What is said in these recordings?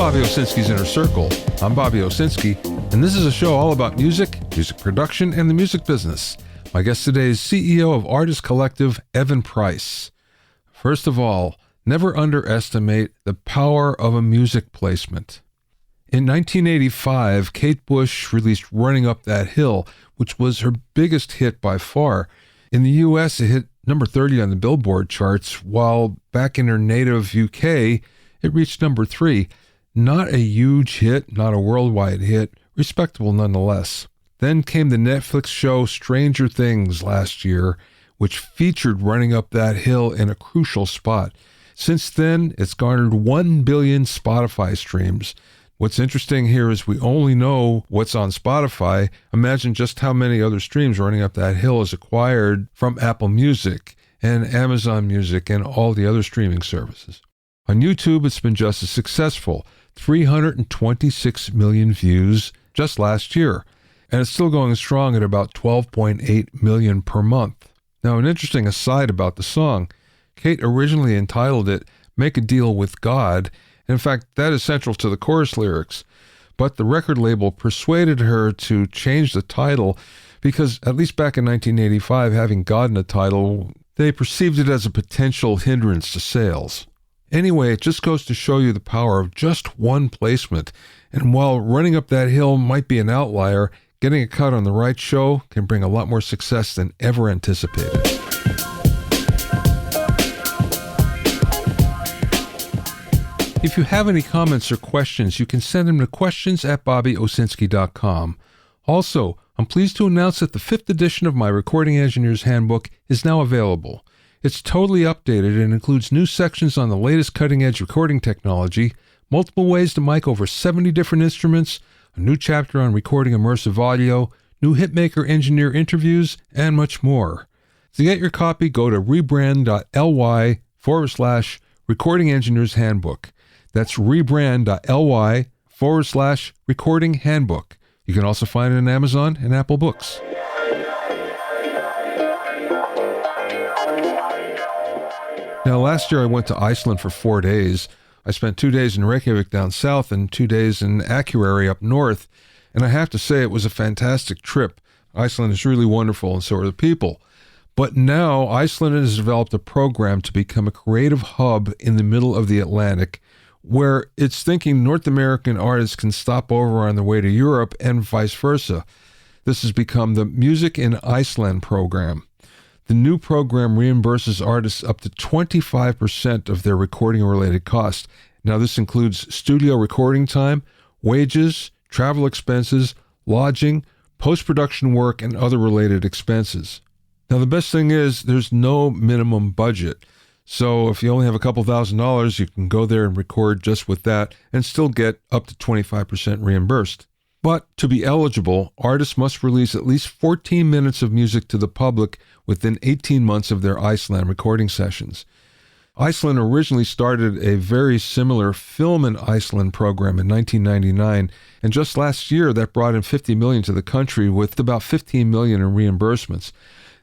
Bobby Owsinski's Inner Circle. I'm Bobby Owsinski, and this is a show all about music, music production, and the music business. My guest today is CEO of Artist Collective, Evan Price. First of all, never underestimate the power of a music placement. In 1985, Kate Bush released Running Up That Hill, which was her biggest hit by far. In the U.S., it hit number 30 on the Billboard charts, while back in her native UK, it reached number 3. Not a huge hit, not a worldwide hit, respectable nonetheless. Then came the Netflix show Stranger Things last year, which featured Running Up That Hill in a crucial spot. Since then, it's garnered 1 billion Spotify streams. What's interesting here is we only know what's on Spotify. Imagine just how many other streams Running Up That Hill has acquired from Apple Music and Amazon Music and all the other streaming services. On YouTube, it's been just as successful, 326 million views just last year, and it's still going strong at about 12.8 million per month. Now, an interesting aside about the song, Kate originally entitled it Make a Deal with God. In fact, that is central to the chorus lyrics, but the record label persuaded her to change the title because, at least back in 1985, having God in a title, they perceived it as a potential hindrance to sales. Anyway, it just goes to show you the power of just one placement, and while Running Up That Hill might be an outlier, getting a cut on the right show can bring a lot more success than ever anticipated. If you have any comments or questions, you can send them to questions@bobbyowsinski.com. Also, I'm pleased to announce that the 5th edition of my Recording Engineer's Handbook is now available. It's totally updated and includes new sections on the latest cutting-edge recording technology, multiple ways to mic over 70 different instruments, a new chapter on recording immersive audio, new hitmaker engineer interviews, and much more. To get your copy, go to rebrand.ly/Recording Engineer's Handbook. That's rebrand.ly/Recording Handbook. You can also find it on Amazon and Apple Books. Now, last year I went to Iceland for 4 days. I spent 2 days in Reykjavik down south and 2 days in Akureyri up north, and I have to say it was a fantastic trip. Iceland is really wonderful, and so are the people. But now Iceland has developed a program to become a creative hub in the middle of the Atlantic, where it's thinking North American artists can stop over on their way to Europe and vice versa. This has become the Music in Iceland program. The new program reimburses artists up to 25% of their recording-related costs. Now, this includes studio recording time, wages, travel expenses, lodging, post-production work, and other related expenses. Now, the best thing is there's no minimum budget. So if you only have a couple $1,000s, you can go there and record just with that and still get up to 25% reimbursed. But to be eligible, artists must release at least 14 minutes of music to the public within 18 months of their Iceland recording sessions. Iceland originally started a very similar Film in Iceland program in 1999, and just last year that brought in $50 million to the country with about $15 million in reimbursements.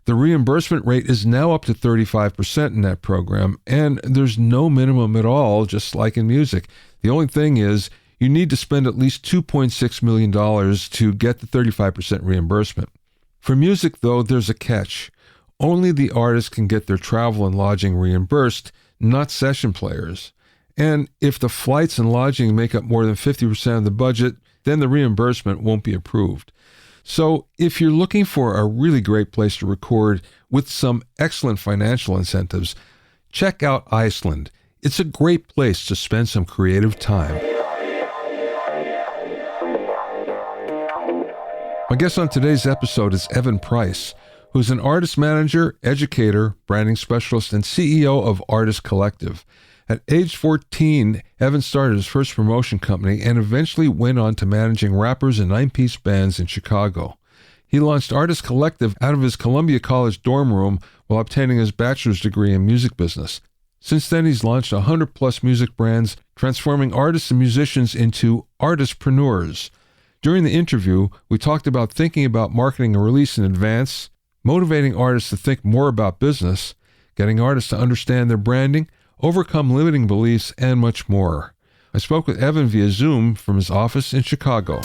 The reimbursement rate is now up to 35% in that program, and there's no minimum at all, just like in music. The only thing is you need to spend at least $2.6 million to get the 35% reimbursement. For music, though, there's a catch. Only the artist can get their travel and lodging reimbursed, not session players. And if the flights and lodging make up more than 50% of the budget, then the reimbursement won't be approved. So if you're looking for a really great place to record with some excellent financial incentives, check out Iceland. It's a great place to spend some creative time. My guest on today's episode is Evan Price, who's an artist manager, educator, branding specialist, and CEO of Artist Collective. At age 14, Evan started his first promotion company and eventually went on to managing rappers and 9-piece bands in Chicago. He launched Artist Collective out of his Columbia College dorm room while obtaining his bachelor's degree in music business. Since then, he's launched 100-plus music brands, transforming artists and musicians into artistpreneurs. During the interview, we talked about thinking about marketing a release in advance, motivating artists to think more about business, getting artists to understand their branding, overcome limiting beliefs, and much more. I spoke with Evan via Zoom from his office in Chicago.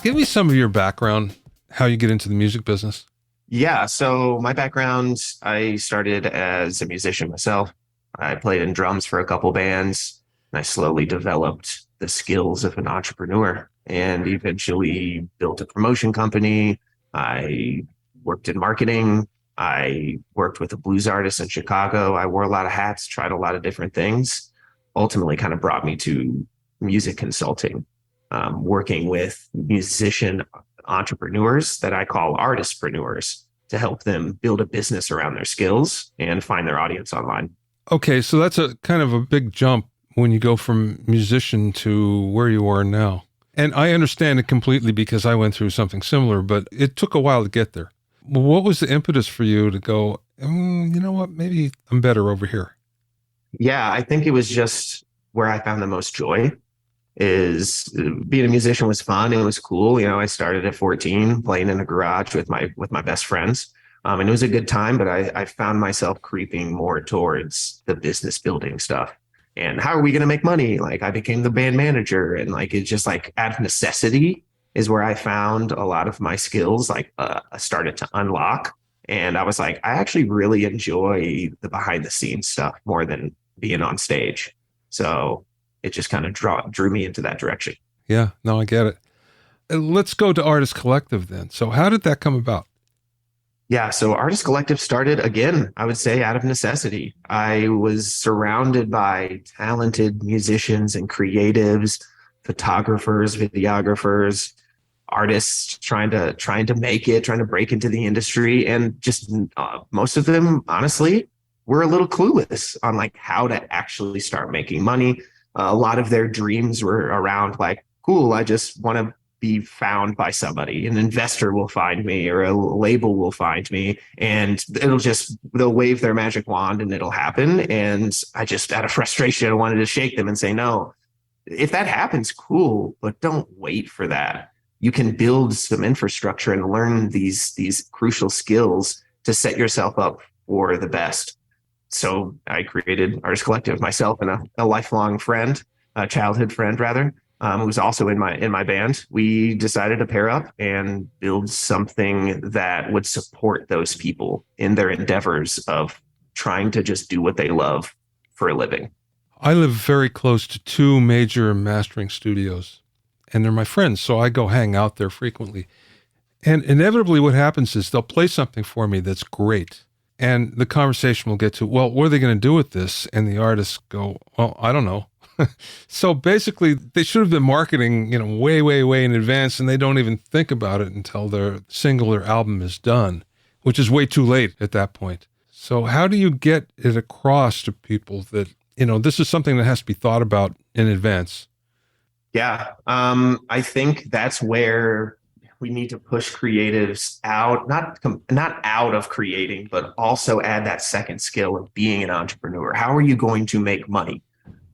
Give me some of your background, how you get into the music business. Yeah, so my background, I started as a musician myself. I played in drums for a couple bands, and I slowly developed the skills of an entrepreneur and eventually built a promotion company. I worked in marketing. I worked with a blues artist in Chicago. I wore a lot of hats, tried a lot of different things. Ultimately, kind of brought me to music consulting, working with musician entrepreneurs that I call artistpreneurs to help them build a business around their skills and find their audience online. Okay, so that's a kind of a big jump when you go from musician to where you are now. And I understand it completely because I went through something similar, but it took a while to get there. What was the impetus for you to go, you know what, maybe I'm better over here? Yeah, I think it was just where I found the most joy. Is being a musician was fun. It was cool. I started at 14 playing in a garage with my best friends. And it was a good time, but I found myself creeping more towards the business building stuff. And how are we going to make money? Like I became the band manager, and like it's just like out of necessity is where I found a lot of my skills started to unlock. And I was like, I actually really enjoy the behind the scenes stuff more than being on stage. So it just kind of drew me into that direction. Yeah, no, I get it. Let's go to Artist Collective then. So how did that come about? Yeah, so Artist Collective started again, I would say, out of necessity. I was surrounded by talented musicians and creatives, photographers, videographers, artists trying to make it, trying to break into the industry, and just most of them, honestly, were a little clueless on like how to actually start making money. A lot of their dreams were around like, cool, I just want to be found by somebody. An investor will find me or a label will find me, and they'll wave their magic wand and it'll happen. And I just, out of frustration, I wanted to shake them and say, no, if that happens, cool, but don't wait for that. You can build some infrastructure and learn these crucial skills to set yourself up for the best. So I created Artist Collective, myself and a lifelong friend, a childhood friend rather, who was also in my band. We decided to pair up and build something that would support those people in their endeavors of trying to just do what they love for a living. I live very close to two major mastering studios, and they're my friends, so I go hang out there frequently. And inevitably what happens is they'll play something for me that's great. And the conversation will get to, well, what are they going to do with this? And the artists go, well, I don't know. So basically, they should have been marketing, way, way, way in advance, and they don't even think about it until their single or album is done, which is way too late at that point. So how do you get it across to people that, this is something that has to be thought about in advance? Yeah, I think that's where we need to push creatives out, not out of creating, but also add that second skill of being an entrepreneur. How are you going to make money?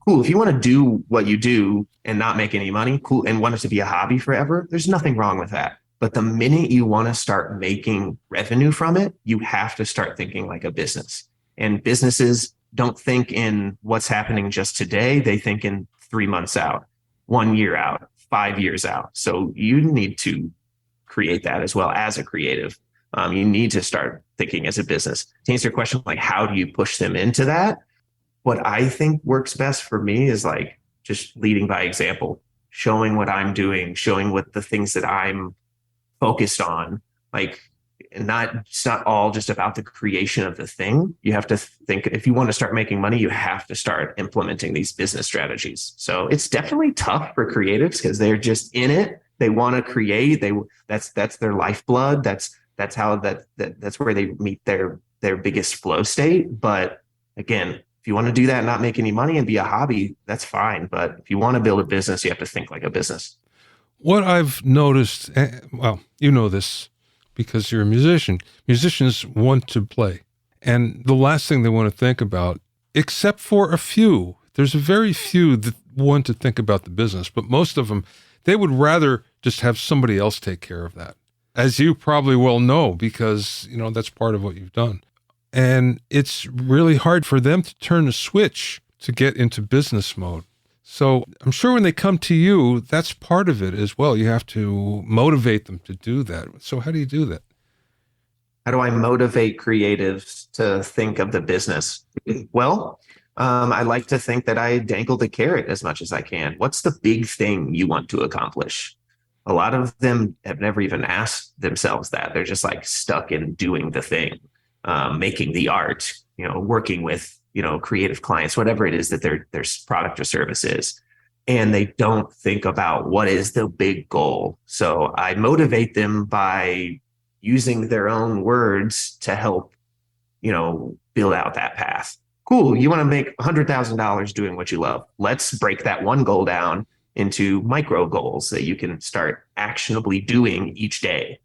Cool. If you want to do what you do and not make any money, cool, and want it to be a hobby forever, there's nothing wrong with that. But the minute you want to start making revenue from it, you have to start thinking like a business. And businesses don't think in what's happening just today. They think in 3 months out, 1 year out, 5 years out. So you need to create that as well as a creative. You need to start thinking as a business. To answer your question, like how do you push them into that? What I think works best for me is like just leading by example, showing what I'm doing, showing what the things that I'm focused on. Like, it's not all just about the creation of the thing. You have to think, if you want to start making money, you have to start implementing these business strategies. So it's definitely tough for creatives because they're just in it. They want to create. That's their lifeblood. That's where they meet their biggest flow state. But again, if you want to do that and not make any money and be a hobby, that's fine. But if you want to build a business, you have to think like a business. What I've noticed, well, you know this because you're a musician. Musicians want to play. And the last thing they want to think about, except for a few, there's very few that want to think about the business, but most of them, they would rather just have somebody else take care of that. As you probably well know, because, that's part of what you've done. And it's really hard for them to turn the switch to get into business mode. So I'm sure when they come to you, that's part of it as well. You have to motivate them to do that. So how do you do that? How do I motivate creatives to think of the business? Well, I like to think that I dangle the carrot as much as I can. What's the big thing you want to accomplish? A lot of them have never even asked themselves that. They're just like stuck in doing the thing, making the art, working with, creative clients, whatever it is that their product or service is. And they don't think about what is the big goal. So I motivate them by using their own words to help, build out that path. Cool. You want to make $100,000 doing what you love. Let's break that one goal down into micro goals that you can start actionably doing each day.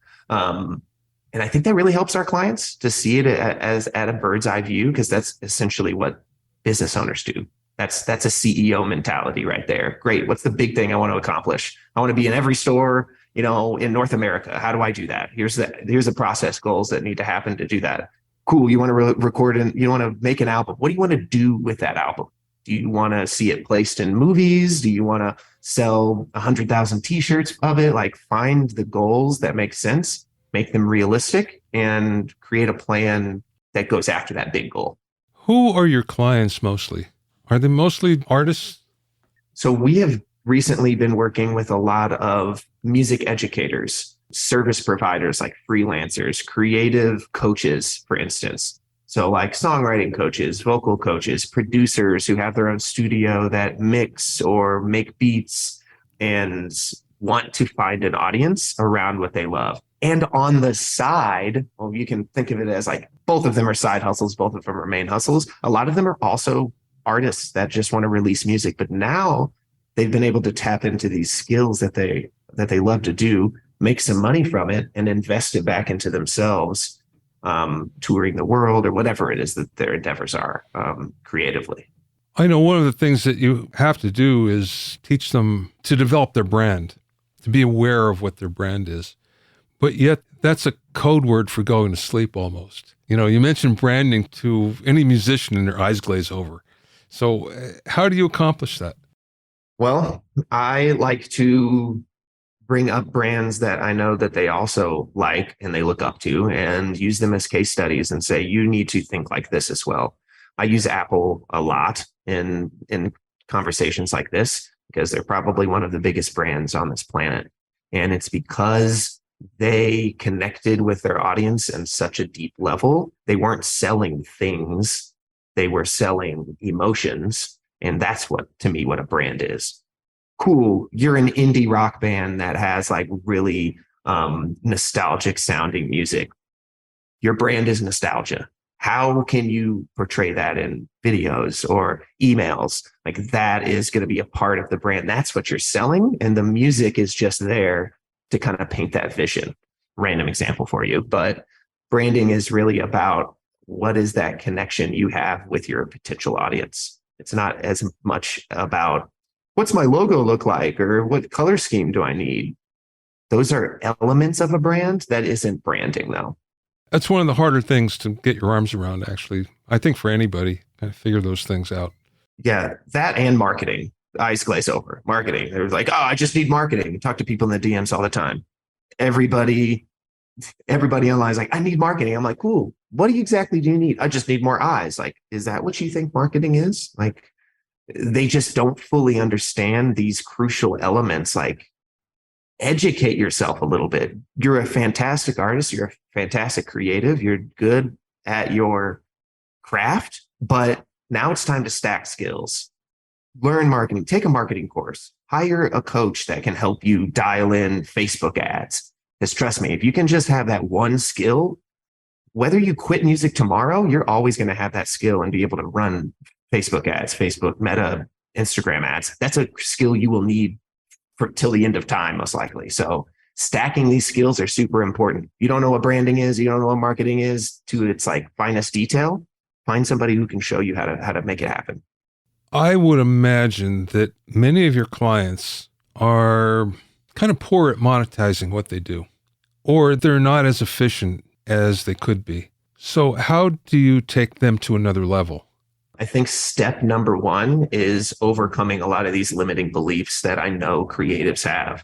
And I think that really helps our clients to see it as at a bird's eye view, because that's essentially what business owners do. That's a CEO mentality right there. Great. What's the big thing I want to accomplish? I want to be in every store, in North America. How do I do that? Here's the process goals that need to happen to do that. Cool. You want to record and you want to make an album. What do you want to do with that album? Do you want to see it placed in movies? Do you want to sell 100,000 t-shirts of it? Like, find the goals that make sense, make them realistic, and create a plan that goes after that big goal. Who are your clients mostly? Are they mostly artists? So we have recently been working with a lot of music educators, service providers like freelancers, creative coaches, for instance. So like songwriting coaches, vocal coaches, producers who have their own studio that mix or make beats and want to find an audience around what they love. And on the side, well, you can think of it as like both of them are side hustles, both of them are main hustles. A lot of them are also artists that just want to release music, but now they've been able to tap into these skills that they love to do, make some money from it, and invest it back into themselves, touring the world or whatever it is that their endeavors are creatively. I know one of the things that you have to do is teach them to develop their brand, to be aware of what their brand is. But yet that's a code word for going to sleep almost. You mentioned branding to any musician and their eyes glaze over. So how do you accomplish that? Well, I like to bring up brands that I know that they also like and they look up to, and use them as case studies and say, you need to think like this as well. I use Apple a lot in conversations like this because they're probably one of the biggest brands on this planet. And it's because they connected with their audience in such a deep level. They weren't selling things, they were selling emotions. And that's to me, what a brand is. Cool. You're an indie rock band that has like really nostalgic sounding music. Your brand is nostalgia. How can you portray that in videos or emails? Like, that is going to be a part of the brand. That's what you're selling. And the music is just there to kind of paint that vision. Random example for you, but branding is really about what is that connection you have with your potential audience. It's not as much about what's my logo look like or what color scheme do I need. Those are elements of a brand. That isn't branding, though. That's one of the harder things to get your arms around, actually. I think for anybody, kind of figure those things out. Yeah, that and marketing. Eyes glaze over. Marketing. They're like, oh, I just need marketing. I talk to people in the DMs all the time. Everybody online is like, I need marketing. I'm like, cool. What exactly do you need? I just need more eyes. Like, is that what you think marketing is? Like, they just don't fully understand these crucial elements. Like, educate yourself a little bit. You're a fantastic artist. You're a fantastic creative. You're good at your craft, but now it's time to stack skills. Learn marketing, take a marketing course, hire a coach that can help you dial in Facebook ads. Because trust me, if you can just have that one skill, whether you quit music tomorrow, you're always going to have that skill and be able to run Facebook ads, Facebook, Meta, Instagram ads. That's a skill you will need till the end of time, most likely. So stacking these skills are super important. You don't know what branding is, you don't know what marketing is to its like finest detail. Find somebody who can show you how to make it happen. I would imagine that many of your clients are kind of poor at monetizing what they do, or they're not as efficient as they could be. So how do you take them to another level? I think step number one is overcoming a lot of these limiting beliefs that I know creatives have.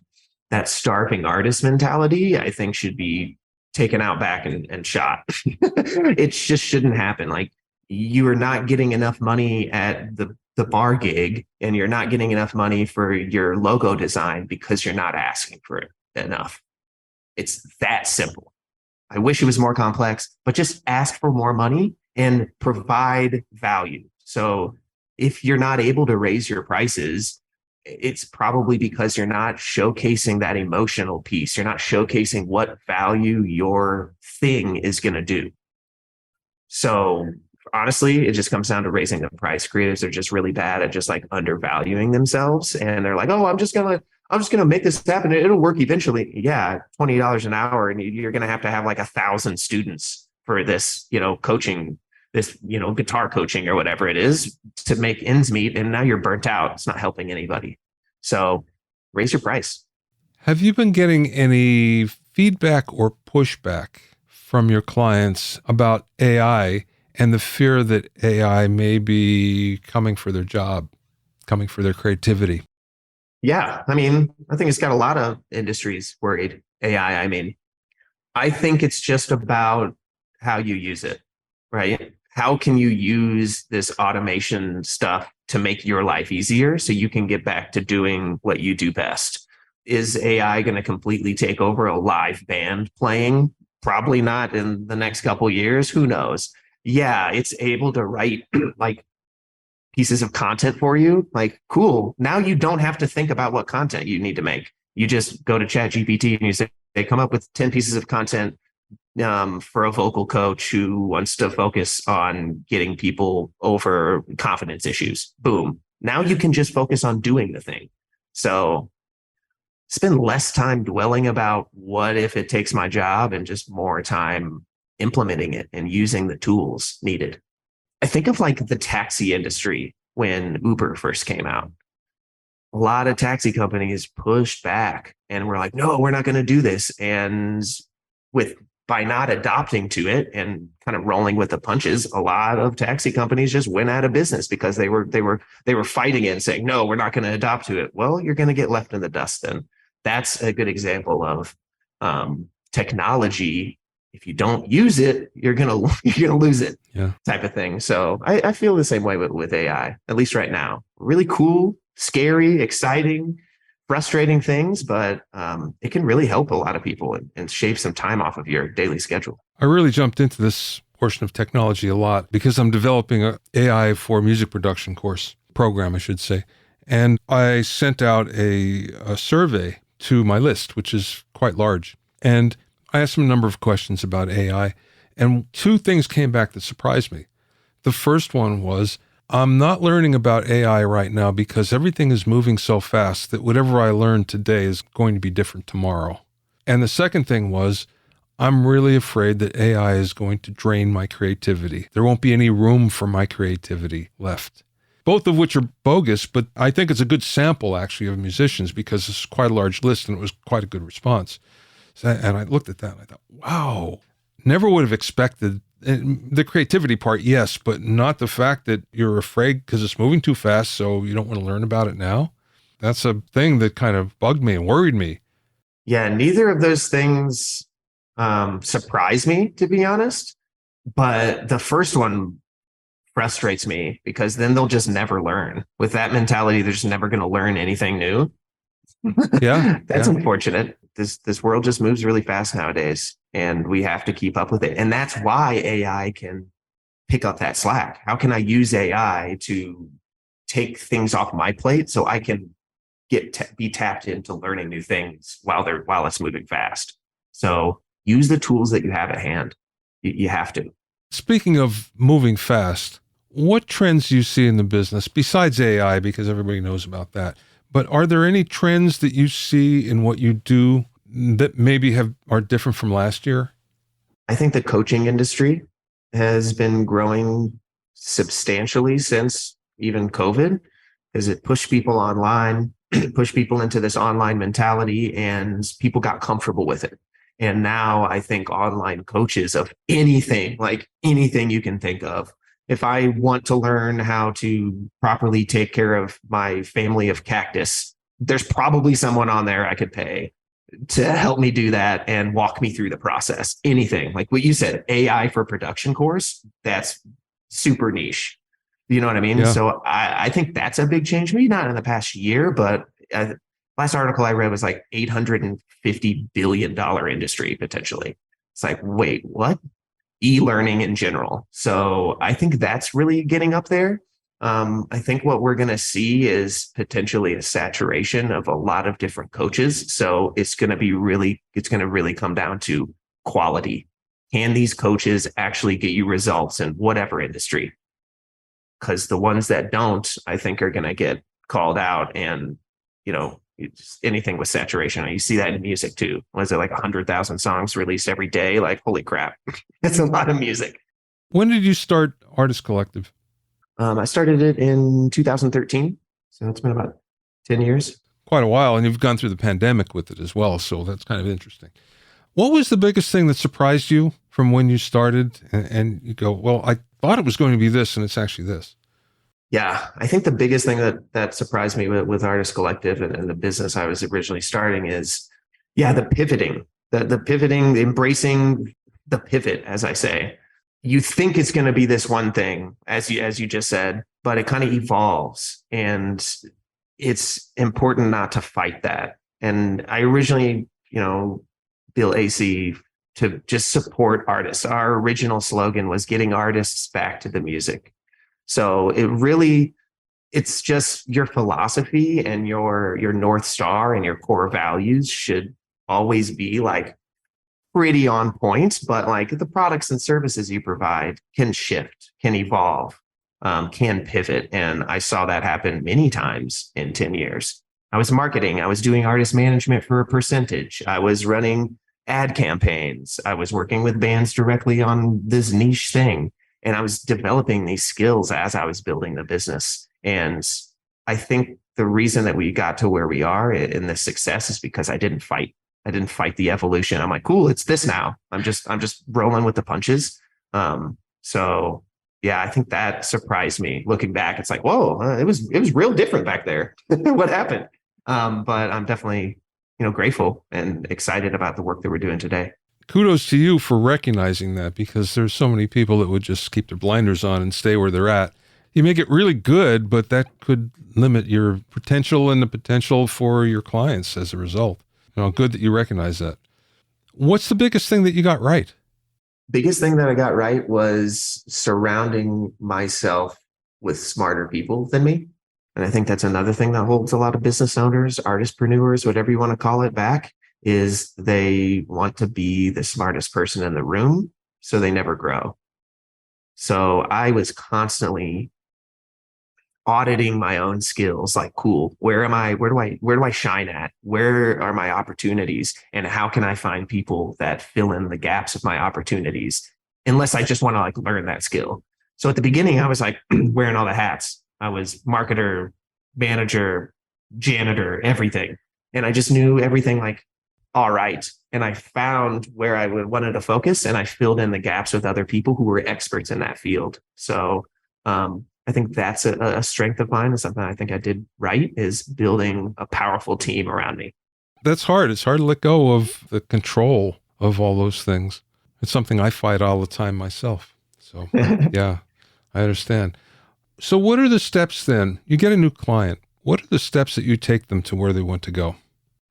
That starving artist mentality, I think, should be taken out back and shot. It just shouldn't happen. Like, you are not getting enough money at the bar gig, and you're not getting enough money for your logo design because you're not asking for it enough. It's that simple. I wish it was more complex, but just ask for more money and provide value. So if you're not able to raise your prices, it's probably because you're not showcasing that emotional piece. You're not showcasing what value your thing is going to do. So honestly, it just comes down to raising the price. Creatives are just really bad at just like undervaluing themselves. And they're like, oh, I'm just gonna make this happen. It'll work eventually. Yeah, $20 an hour, and you're gonna have like 1,000 students for this, coaching, this, guitar coaching or whatever it is to make ends meet. And now you're burnt out. It's not helping anybody. So raise your price. Have you been getting any feedback or pushback from your clients about AI and the fear that AI may be coming for their job, coming for their creativity? Yeah, I mean, I think it's got a lot of industries worried. AI, I mean, I think it's just about how you use it, right? How can you use this automation stuff to make your life easier so you can get back to doing what you do best? Is AI going to completely take over a live band playing? Probably not in the next couple of years. Who knows? Yeah, it's able to write like pieces of content for you. Like, cool. Now you don't have to think about what content you need to make. You just go to Chat GPT and you say, they come up with 10 pieces of content for a vocal coach who wants to focus on getting people over confidence issues. Boom. Now you can just focus on doing the thing. So spend less time dwelling about what if it takes my job and just more time implementing it and using the tools needed. I think of like the taxi industry when Uber first came out. A lot of taxi companies pushed back and were like, no, we're not going to do this. And by not adopting to it and kind of rolling with the punches, a lot of taxi companies just went out of business because they were fighting it and saying, no, we're not going to adopt to it. Well, you're going to get left in the dust then. That's a good example of technology. If you don't use it, you're gonna lose it, type of thing. So I feel the same way with AI, at least right now. Really cool, scary, exciting, frustrating things, but it can really help a lot of people and shave some time off of your daily schedule. I really jumped into this portion of technology a lot because I'm developing an AI for music production program, I should say. And I sent out a survey to my list, which is quite large. And I asked them a number of questions about AI, and two things came back that surprised me. The first one was, I'm not learning about AI right now because everything is moving so fast that whatever I learn today is going to be different tomorrow. And the second thing was, I'm really afraid that AI is going to drain my creativity. There won't be any room for my creativity left. Both of which are bogus, but I think it's a good sample actually of musicians because it's quite a large list and it was quite a good response. And I looked at that and I thought, wow, never would have expected the creativity part. Yes, but not the fact that you're afraid because it's moving too fast. So you don't want to learn about it now. That's a thing that kind of bugged me and worried me. Yeah. Neither of those things surprise me, to be honest. But the first one frustrates me because then they'll just never learn. With that mentality, they're just never going to learn anything new. Yeah. That's unfortunate. This world just moves really fast nowadays, and we have to keep up with it. And that's why AI can pick up that slack. How can I use AI to take things off my plate so I can be tapped into learning new things while it's moving fast? So use the tools that you have at hand. You have to. Speaking of moving fast, what trends do you see in the business besides AI, because everybody knows about that? But are there any trends that you see in what you do that maybe are different from last year? I think the coaching industry has been growing substantially since even COVID, because it pushed people online, pushed people into this online mentality, and people got comfortable with it. And now I think online coaches of anything, like anything you can think of. If I want to learn how to properly take care of my family of cactus, there's probably someone on there I could pay to help me do that and walk me through the process. Anything like what you said, AI for production course, that's super niche. You know what I mean? Yeah. So I think that's a big change. Maybe not in the past year, but last article I read was like $850 billion industry potentially. It's like, wait, what? E-learning in general. So I think that's really getting up there. I think what we're going to see is potentially a saturation of a lot of different coaches. So it's going to really come down to quality. Can these coaches actually get you results in whatever industry? Because the ones that don't, I think, are going to get called out. And, anything with saturation. You see that in music too. Was it like 100,000 songs released every day? Like, holy crap, it's a lot of music. When did you start Artist Collective? I started it in 2013. So it's been about 10 years. Quite a while, and you've gone through the pandemic with it as well. So that's kind of interesting. What was the biggest thing that surprised you from when you started? And you go, well, I thought it was going to be this, and it's actually this. Yeah, I think the biggest thing that surprised me with Artist Collective and the business I was originally starting is, the pivoting, the pivoting, embracing the pivot, as I say. You think it's going to be this one thing, as you just said, but it kind of evolves, and it's important not to fight that. And I originally, built AC to just support artists. Our original slogan was getting artists back to the music. So it's just your philosophy and your North Star and your core values should always be like pretty on point, but like the products and services you provide can shift, can evolve, can pivot. And I saw that happen many times in 10 years. I was marketing. I was doing artist management for a percentage. I was running ad campaigns. I was working with bands directly on this niche thing. And I was developing these skills as I was building the business. And I think the reason that we got to where we are in the success is because I didn't fight. I didn't fight the evolution. I'm like, cool, it's this now. I'm just rolling with the punches. So yeah, I think that surprised me. Looking back, it's like, whoa, it was real different back there. What happened? But I'm definitely, grateful and excited about the work that we're doing today. Kudos to you for recognizing that, because there's so many people that would just keep their blinders on and stay where they're at. You make it really good, but that could limit your potential and the potential for your clients as a result. Good that you recognize that. What's the biggest thing that you got right? Biggest thing that I got right was surrounding myself with smarter people than me. And I think that's another thing that holds a lot of business owners, artistpreneurs, whatever you want to call it, back, is they want to be the smartest person in the room, so they never grow. So I was constantly auditing my own skills, like, cool, where am I? Where do I shine at? Where are my opportunities? And how can I find people that fill in the gaps of my opportunities? Unless I just want to like learn that skill. So at the beginning, I was like wearing all the hats. I was marketer, manager, janitor, everything. And I just knew everything like, all right. And I found where I wanted to focus, and I filled in the gaps with other people who were experts in that field. So I think that's a strength of mine, and something I think I did right, is building a powerful team around me. That's hard. It's hard to let go of the control of all those things. It's something I fight all the time myself. So yeah, I understand. So what are the steps then? You get a new client. What are the steps that you take them to where they want to go?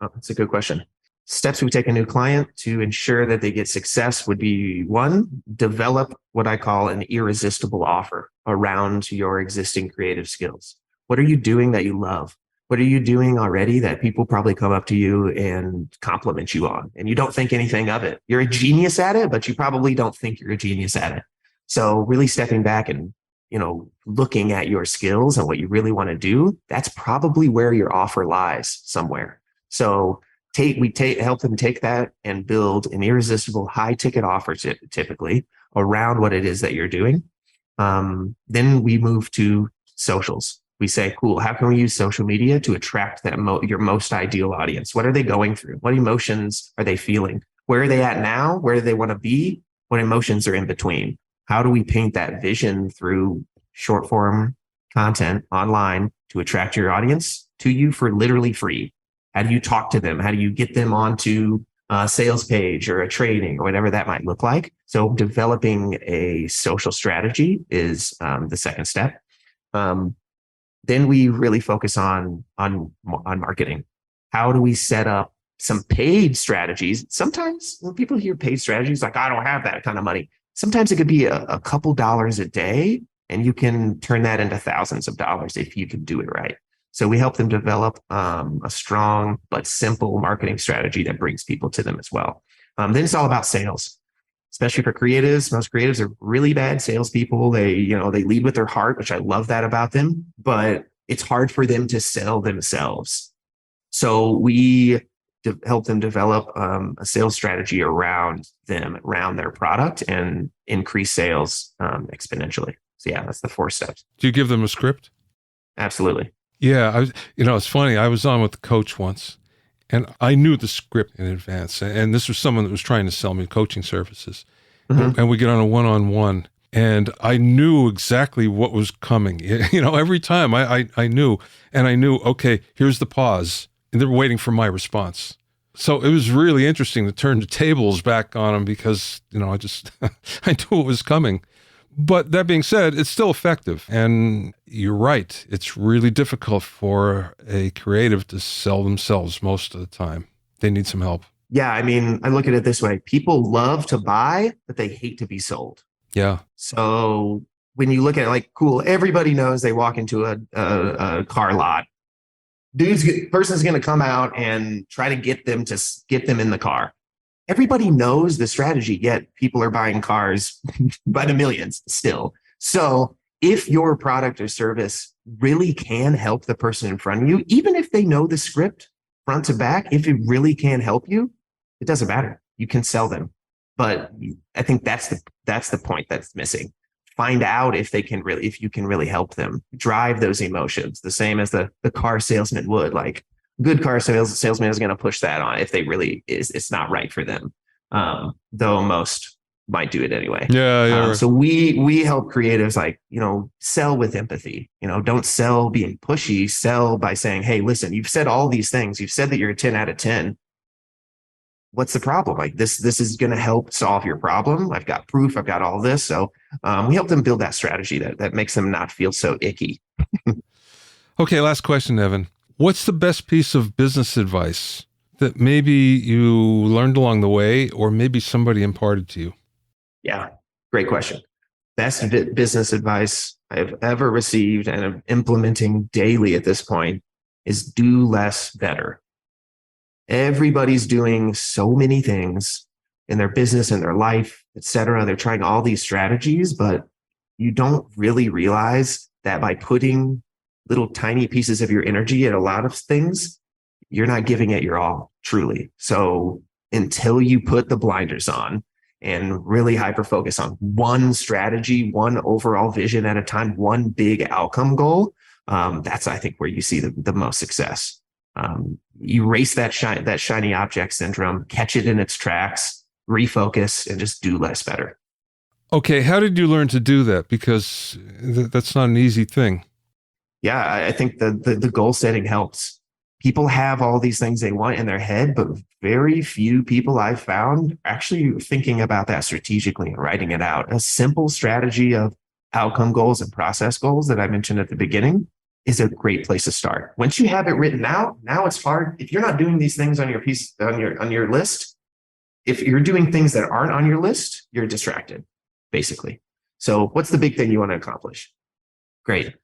Oh, that's a good question. Steps we take a new client to ensure that they get success would be: one, develop what I call an irresistible offer around your existing creative skills. What are you doing that you love? What are you doing already that people probably come up to you and compliment you on, and you don't think anything of it? You're a genius at it, but you probably don't think you're a genius at it. So really stepping back and, looking at your skills and what you really want to do, that's probably where your offer lies somewhere. So help them take that and build an irresistible high ticket offer typically around what it is that you're doing. Then we move to socials. We say, cool, how can we use social media to attract your most ideal audience? What are they going through? What emotions are they feeling? Where are they at now? Where do they want to be? What emotions are in between? How do we paint that vision through short form content online to attract your audience to you for literally free? How do you talk to them? How do you get them onto a sales page or a training or whatever that might look like? So developing a social strategy is the second step. Then we really focus on marketing. How do we set up some paid strategies? Sometimes when people hear paid strategies, like, I don't have that kind of money. Sometimes it could be a couple dollars a day, and you can turn that into thousands of dollars if you can do it right. So we help them develop a strong but simple marketing strategy that brings people to them as well. Then it's all about sales, especially for creatives. Most creatives are really bad salespeople. They lead with their heart, which I love that about them, but it's hard for them to sell themselves. So we help them develop a sales strategy around their product, and increase sales exponentially. So yeah, that's the 4 steps. Do you give them a script? Absolutely. Yeah, it's funny. I was on with the coach once, and I knew the script in advance. And this was someone that was trying to sell me coaching services. Mm-hmm. And we get on a one-on-one, and I knew exactly what was coming. Every time I knew, and I knew, okay, here's the pause, and they're waiting for my response. So it was really interesting to turn the tables back on them because, I just, I knew it was coming. But that being said, it's still effective. And you're right. It's really difficult for a creative to sell themselves most of the time. They need some help. Yeah. I mean, I look at it this way. People love to buy, but they hate to be sold. Yeah. So when you look at it, like, cool, everybody knows they walk into a car lot. Person's going to come out and try to get them in the car. Everybody knows the strategy, yet people are buying cars by the millions still. So if your product or service really can help the person in front of you, even if they know the script front to back, if it really can help you, it doesn't matter. You can sell them. But I think that's the point that's missing. Find out if you can really help them drive those emotions, the same as the car salesman would. Like, good car salesman is going to push that on if it's not right for them. Though most might do it anyway. Yeah. So we help creatives, like, sell with empathy. Don't sell being pushy. Sell by saying, hey, listen, you've said all these things. You've said that you're a 10 out of 10. What's the problem? Like, this is going to help solve your problem. I've got proof. I've got all this. So we help them build that strategy that makes them not feel so icky. Okay. Last question, Evan. What's the best piece of business advice that maybe you learned along the way, or maybe somebody imparted to you? Yeah, great question. Best business advice I've ever received and am implementing daily at this point is do less better. Everybody's doing so many things in their business, in their life, etc. They're trying all these strategies, but you don't really realize that by putting little tiny pieces of your energy at a lot of things, you're not giving it your all, truly. So until you put the blinders on and really hyper focus on one strategy, one overall vision at a time, one big outcome goal, that's, I think, where you see the most success. Erase that shiny object syndrome, catch it in its tracks, refocus, and just do less better. Okay. How did you learn to do that? Because that's not an easy thing. Yeah, I think the goal setting helps. People have all these things they want in their head, but very few people I've found actually thinking about that strategically and writing it out. A simple strategy of outcome goals and process goals that I mentioned at the beginning is a great place to start. Once you have it written out, now it's hard. If you're not doing these things on your list, if you're doing things that aren't on your list, you're distracted, basically. So what's the big thing you want to accomplish? Great.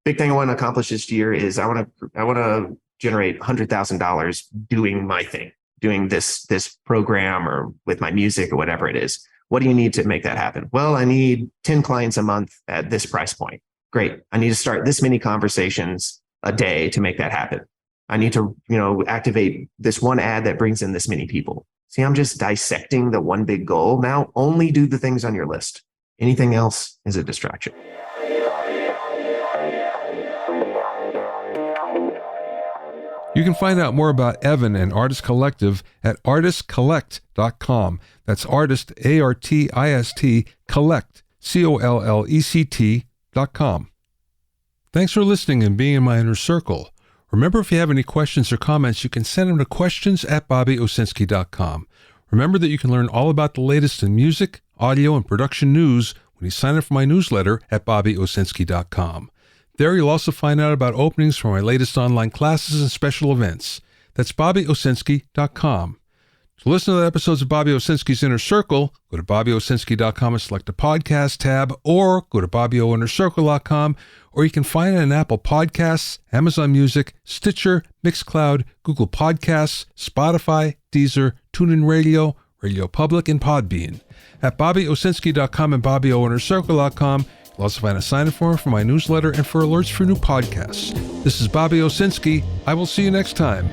Big thing I want to accomplish this year is I want to generate $100,000 doing my thing, doing this program or with my music or whatever it is. What do you need to make that happen? Well, I need 10 clients a month at this price point. Great. I need to start this many conversations a day to make that happen. I need to, activate this one ad that brings in this many people. See, I'm just dissecting the one big goal. Now only do the things on your list. Anything else is a distraction. You can find out more about Evan and Artist Collective at artistcollect.com. That's artist, A-R-T-I-S-T, collect, C-O-L-L-E-C-T.com. Thanks for listening and being in my inner circle. Remember, if you have any questions or comments, you can send them to questions@bobbyowsinski.com. Remember that you can learn all about the latest in music, audio, and production news when you sign up for my newsletter at bobbyowsinski.com. There you'll also find out about openings for my latest online classes and special events. That's bobbyowsinski.com. To listen to the episodes of Bobby Owsinski's Inner Circle, go to bobbyowsinski.com and select the podcast tab, or go to bobbyowinnercircle.com, or you can find it on Apple Podcasts, Amazon Music, Stitcher, Mixcloud, Google Podcasts, Spotify, Deezer, TuneIn Radio, Radio Public, and Podbean. At bobbyowsinski.com and bobbyowinnercircle.com, you'll also find a sign-up form for my newsletter and for alerts for new podcasts. This is Bobby Owsinski. I will see you next time.